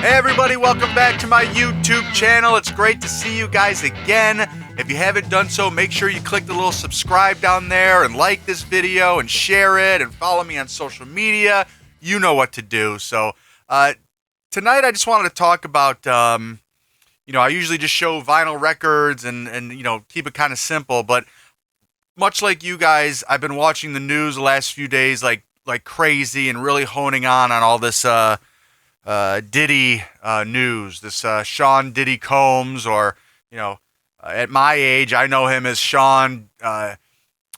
Hey everybody, welcome back to my YouTube channel. It's great to see you guys again. If you haven't done so, make sure you click the little subscribe down there and like this video and share it and follow me on social media. You know what to do. So tonight I just wanted to talk about, I usually just show vinyl records and keep it kind of simple. But much like you guys, I've been watching the news the last few days like crazy and really honing on all this Diddy news, this Sean Diddy Combs, or at my age, I know him as Sean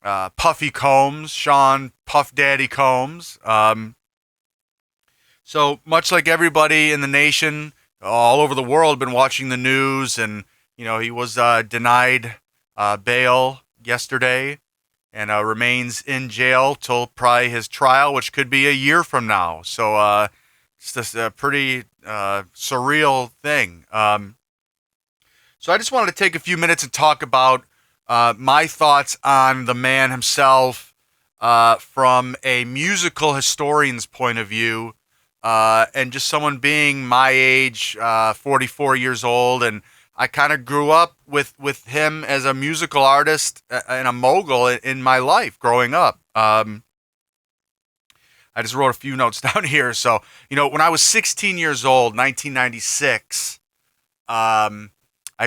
Puffy Combs, Sean Puff Daddy Combs. So much like everybody in the nation, all over the world, been watching the news, and he was denied bail yesterday, and remains in jail till probably his trial, which could be a year from now. So. It's just a pretty surreal thing. So I just wanted to take a few minutes and talk about my thoughts on the man himself from a musical historian's point of view, and just someone being my age, 44 years old, and I kind of grew up with him as a musical artist and a mogul in my life growing up. I just wrote a few notes down here. So, when I was 16 years old, 1996, I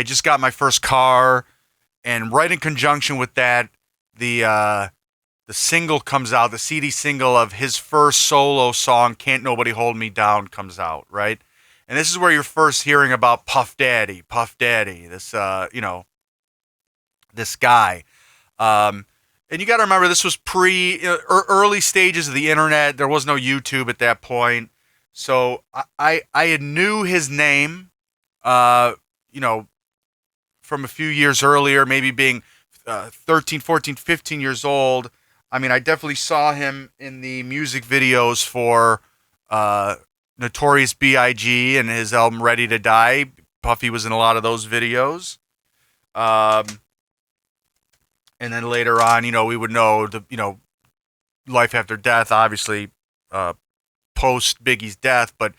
just got my first car, and right in conjunction with that, the single comes out, the CD single of his first solo song, Can't Nobody Hold Me Down, comes out, right? And this is where you're first hearing about Puff Daddy, this, this guy. And you got to remember, this was early stages of the internet. There was no YouTube at that point. So I had knew his name, from a few years earlier, maybe being 13, 14, 15 years old. I mean, I definitely saw him in the music videos for Notorious B.I.G. and his album Ready to Die. Puffy was in a lot of those videos. And then later on, we would know life after death, obviously, post Biggie's death, but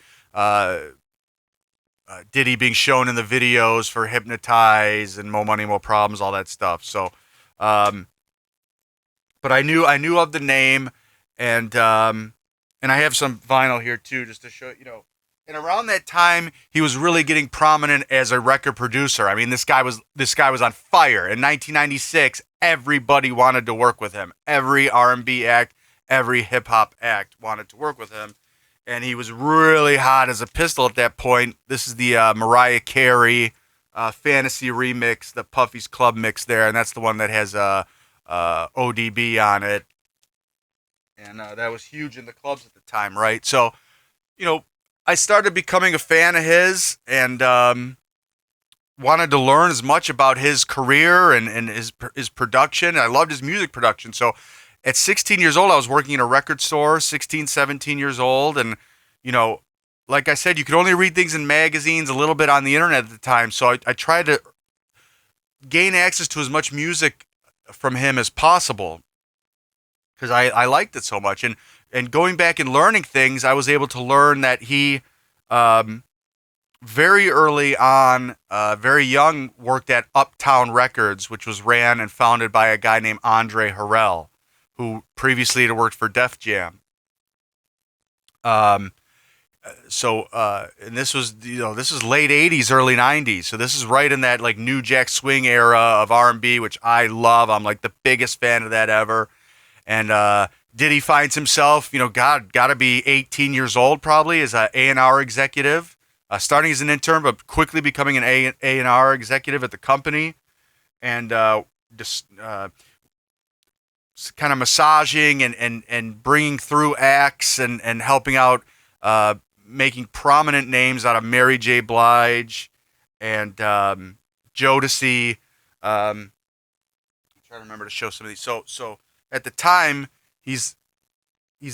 Diddy being shown in the videos for Hypnotize and More Money, More Problems, all that stuff. So, but I knew of the name, and I have some vinyl here too, just to show, And around that time, he was really getting prominent as a record producer. I mean, this guy was on fire. In 1996, everybody wanted to work with him. Every R&B act, every hip hop act wanted to work with him, and he was really hot as a pistol at that point. This is the Mariah Carey Fantasy remix, the Puffy's Club mix there, and that's the one that has ODB on it, and that was huge in the clubs at the time, right? So, I started becoming a fan of his, and wanted to learn as much about his career and his production. I loved his music production. So at 16 years old, I was working in a record store, 16, 17 years old. And, like I said, you could only read things in magazines, a little bit on the internet at the time. So I tried to gain access to as much music from him as possible, because I liked it so much. And going back and learning things, I was able to learn that he, very early on, very young, worked at Uptown Records, which was ran and founded by a guy named Andre Harrell, who previously had worked for Def Jam. And this was, this is late 80s, early 90s. So this is right in that like New Jack Swing era of R&B, which I love. I'm like the biggest fan of that ever. And Diddy finds himself, got to be 18 years old probably, as an A&R executive. Starting as an intern, but quickly becoming an A&R executive at the company, and just kind of massaging and bringing through acts and helping out, making prominent names out of Mary J. Blige and Jodeci. I'm trying to remember to show some of these. So at the time, he's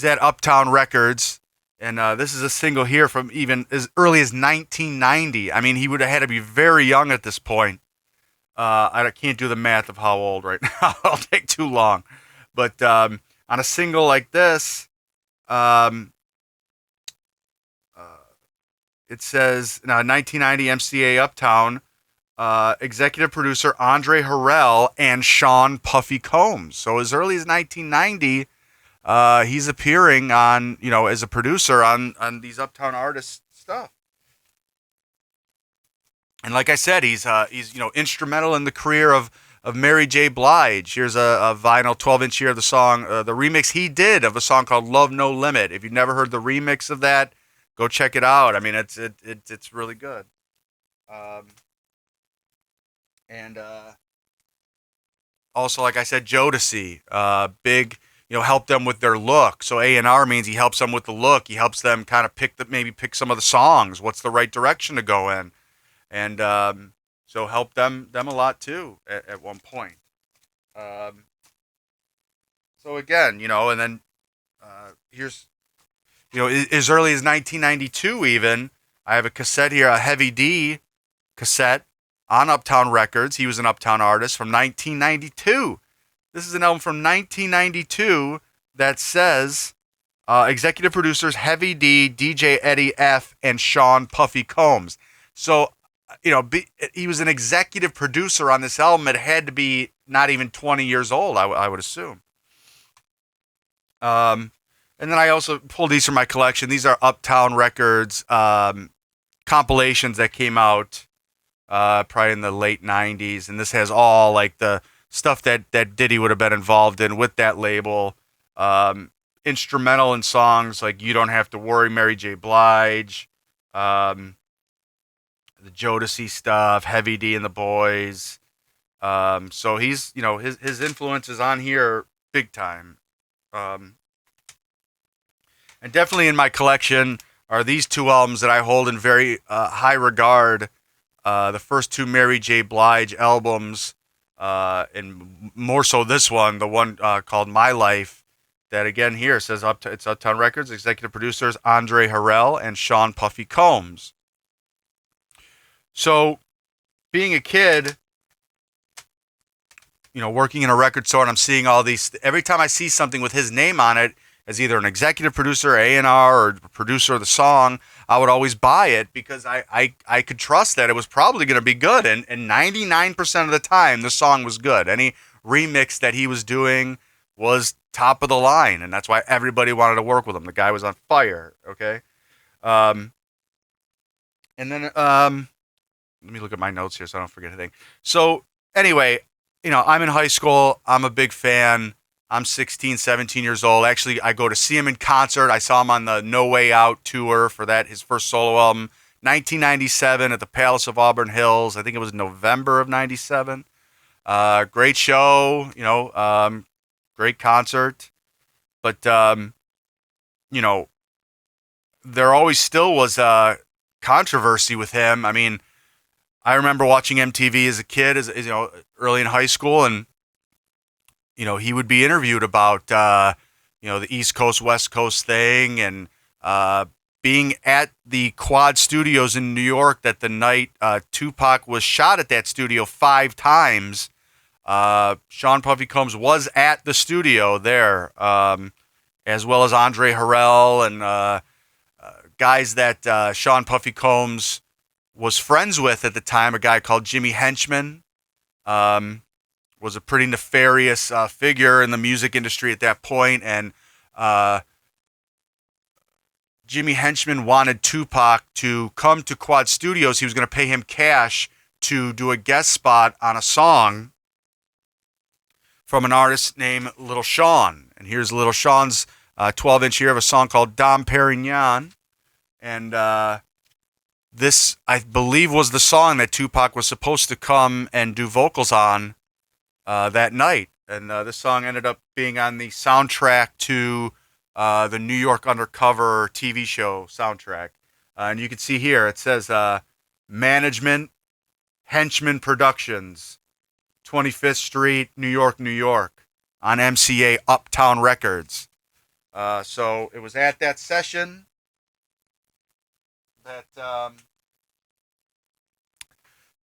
at Uptown Records. And this is a single here from even as early as 1990. I mean, he would have had to be very young at this point. I can't do the math of how old right now. It'll take too long. But on a single like this, it says 1990 MCA Uptown, executive producer Andre Harrell and Sean Puffy Combs. So as early as 1990, he's appearing on, as a producer on these Uptown artists stuff. And like I said, he's instrumental in the career of Mary J. Blige. Here's a vinyl 12-inch here of the song, the remix he did of a song called "Love No Limit." If you've never heard the remix of that, go check it out. I mean, it's really good. Um, and Also, like I said, Jodeci, big, help them with their look. So A&R means he helps them with the look. He helps them kind of maybe pick some of the songs. What's the right direction to go in? And so helped them a lot too at one point. Um, so again, and then here's, as early as 1992 even, I have a cassette here, a Heavy D cassette on Uptown Records. He was an Uptown artist from 1992. This is an album from 1992 that says executive producers Heavy D, DJ Eddie F, and Sean Puffy Combs. So, he was an executive producer on this album. It had to be not even 20 years old, I would assume. And then I also pulled these from my collection. These are Uptown Records compilations that came out probably in the late 90s. And this has all like the stuff that Diddy would have been involved in with that label. Instrumental in songs like You Don't Have to Worry, Mary J. Blige. The Jodeci stuff, Heavy D and the Boys. So he's, his influence is on here big time. And definitely in my collection are these two albums that I hold in very high regard. The first two Mary J. Blige albums, and more so this one, the one called My Life, that again here says it's Uptown Records, executive producers Andre Harrell and Sean Puffy Combs. So, being a kid, working in a record store, and I'm seeing all these. Every time I see something with his name on it, as either an executive producer, A&R, or producer of the song, I would always buy it because I could trust that it was probably going to be good. And 99% of the time, the song was good. Any remix that he was doing was top of the line, and that's why everybody wanted to work with him. The guy was on fire. Okay, and then let me look at my notes here so I don't forget anything. So anyway, I'm in high school. I'm a big fan. I'm 16, 17 years old. Actually, I go to see him in concert. I saw him on the No Way Out tour for his first solo album, 1997 at the Palace of Auburn Hills. I think it was November of 97. Great show, great concert. But, there always still was controversy with him. I mean, I remember watching MTV as a kid, as early in high school, and he would be interviewed about the East Coast West Coast thing, and being at the Quad Studios in New York that the night Tupac was shot at that studio 5 times. Sean Puffy Combs was at the studio there, as well as Andre Harrell and guys that Sean Puffy Combs was friends with at the time, a guy called Jimmy Henchman, was a pretty nefarious figure in the music industry at that point, and Jimmy Henchman wanted Tupac to come to Quad Studios. He was going to pay him cash to do a guest spot on a song from an artist named Little Sean. And here's Little Sean's 12-inch here of a song called Dom Perignon. And this, I believe, was the song that Tupac was supposed to come and do vocals on that night. And this song ended up being on the soundtrack to the New York Undercover TV show soundtrack. And you can see here, it says Management, Henchman Productions, 25th Street, New York, New York, on MCA Uptown Records. So it was at that session that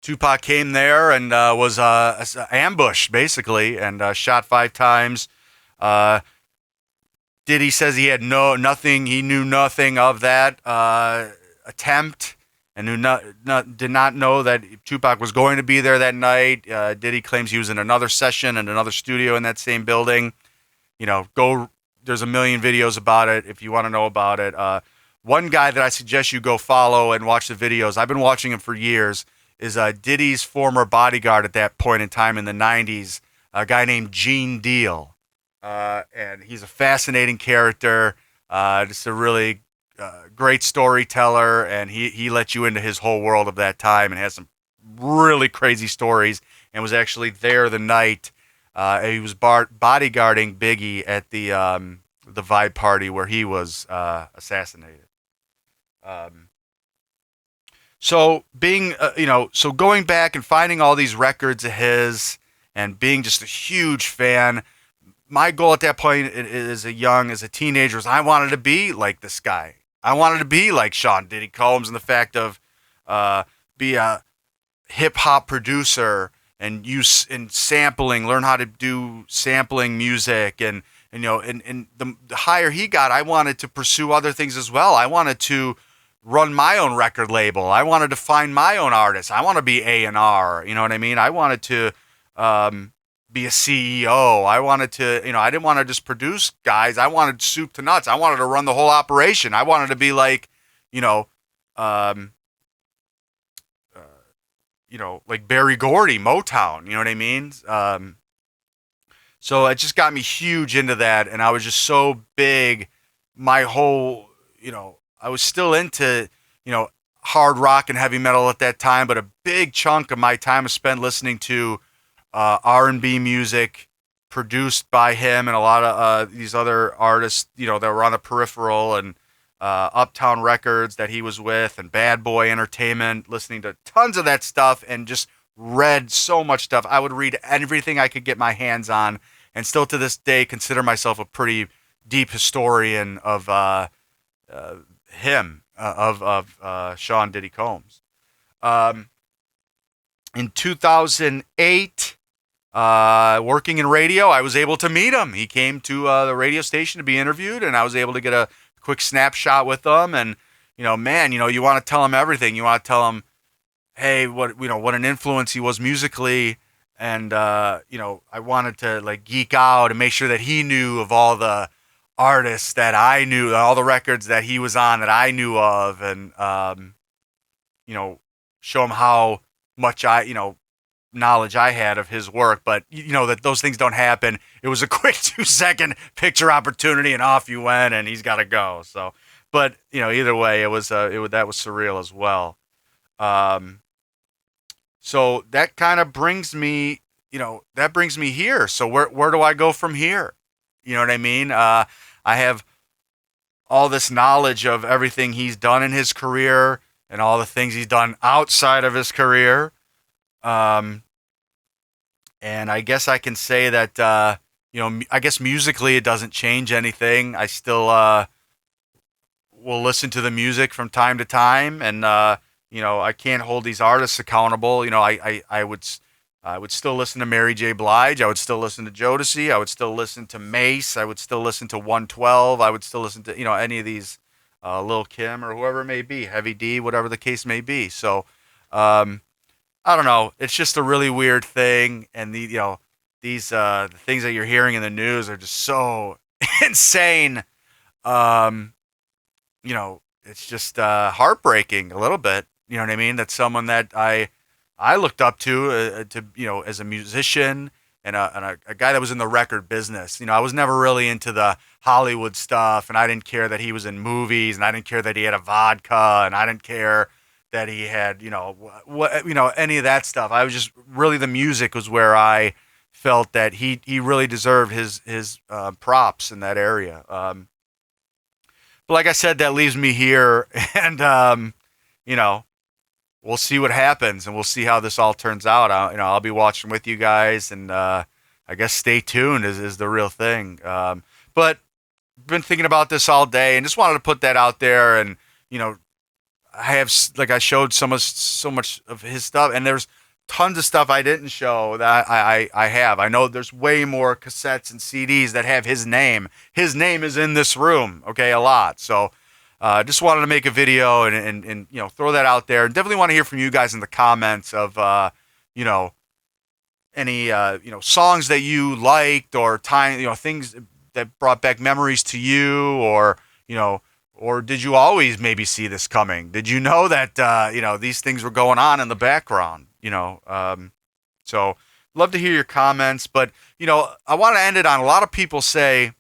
Tupac came there and was ambushed, basically, and shot 5 times. Diddy says he had nothing. He knew nothing of that attempt. and did not know that Tupac was going to be there that night. Diddy claims he was in another session in another studio in that same building. Go. There's a million videos about it if you want to know about it. One guy that I suggest you go follow and watch the videos. I've been watching him for years. Is Diddy's former bodyguard at that point in time in the '90s, a guy named Gene Deal, and he's a fascinating character. Just a really great storyteller, and he let you into his whole world of that time and has some really crazy stories. And was actually there the night he was bodyguarding Biggie at the Vibe party where he was assassinated. Um, so being, so going back and finding all these records of his and being just a huge fan. My goal at that point as a teenager was I wanted to be like this guy. I wanted to be like Sean Diddy Combs in the fact of be a hip hop producer and use in sampling, learn how to do sampling music and the higher he got, I wanted to pursue other things as well. I wanted to run my own record label. I wanted to find my own artists. I want to be A&R, you know what I mean? I wanted to be a CEO. I wanted to, I didn't want to just produce guys. I wanted soup to nuts. I wanted to run the whole operation. I wanted to be like, you know, um, like Berry Gordy, Motown, you know what I mean? So it just got me huge into that. And I was just so big. My whole, I was still into, hard rock and heavy metal at that time, but a big chunk of my time was spent listening to R&B music produced by him and a lot of these other artists, that were on the peripheral and Uptown Records that he was with and Bad Boy Entertainment, listening to tons of that stuff and just read so much stuff. I would read everything I could get my hands on and still to this day consider myself a pretty deep historian of him, of Sean Diddy Combs. In 2008, working in radio, I was able to meet him. He came to the radio station to be interviewed, and I was able to get a quick snapshot with him. And man, you want to tell him everything. You want to tell him, hey, what an influence he was musically, and I wanted to like geek out and make sure that he knew of all the artists that I knew, all the records that he was on that I knew of, and show him how much knowledge I had of his work. But that those things don't happen. It was a quick 2-second picture opportunity and off you went and he's got to go. So, but either way, that was surreal as well. So that kind of brings me, here. So where do I go from here? You know what I mean? I have all this knowledge of everything he's done in his career and all the things he's done outside of his career. And I guess I can say that, I guess musically it doesn't change anything. I still will listen to the music from time to time, and I can't hold these artists accountable. I would still listen to Mary J. Blige. I would still listen to Jodeci. I would still listen to Mace. I would still listen to 112. I would still listen to any of these, Lil Kim or whoever it may be, Heavy D, whatever the case may be. So. I don't know. It's just a really weird thing, and these the things that you're hearing in the news are just so insane. It's just heartbreaking a little bit. You know what I mean? That someone that I looked up to as a musician and a guy that was in the record business. I was never really into the Hollywood stuff, and I didn't care that he was in movies, and I didn't care that he had a vodka, and I didn't care that he had, any of that stuff. I was just really, the music was where I felt that he really deserved his props in that area. But like I said, that leaves me here, and we'll see what happens, and we'll see how this all turns out. I'll be watching with you guys, and I guess stay tuned is the real thing. But been thinking about this all day, and just wanted to put that out there, and I have, like, I showed so much of his stuff, and there's tons of stuff I didn't show that I have. I know there's way more cassettes and CDs that have his name. His name is in this room, okay, a lot. So just wanted to make a video and throw that out there. Definitely want to hear from you guys in the comments of you know any songs that you liked or things that brought back memories to you, or did you always maybe see this coming? Did you know that these things were going on in the background? So love to hear your comments, but I want to end it on a lot of people say,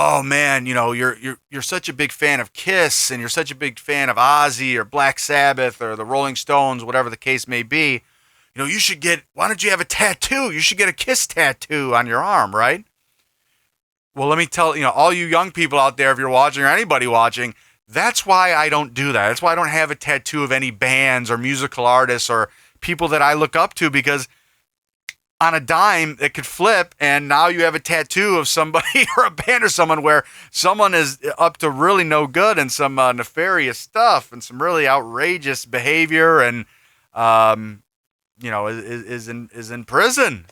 oh man, you're such a big fan of Kiss and you're such a big fan of Ozzy or Black Sabbath or the Rolling Stones, whatever the case may be. Why don't you have a tattoo? You should get a Kiss tattoo on your arm, right? Well, let me tell all you young people out there, if you're watching or anybody watching, that's why I don't do that. That's why I don't have a tattoo of any bands or musical artists or people that I look up to, because on a dime it could flip and now you have a tattoo of somebody or a band or someone where someone is up to really no good and some nefarious stuff and some really outrageous behavior and is in prison.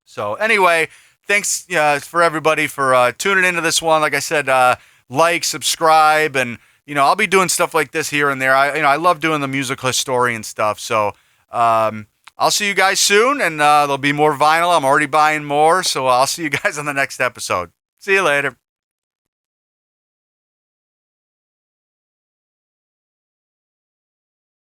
So anyway, thanks for everybody for tuning into this one. Like I said, like, subscribe, and I'll be doing stuff like this here and there. I love doing the musical historian stuff. So I'll see you guys soon, and there'll be more vinyl. I'm already buying more, so I'll see you guys on the next episode. See you later.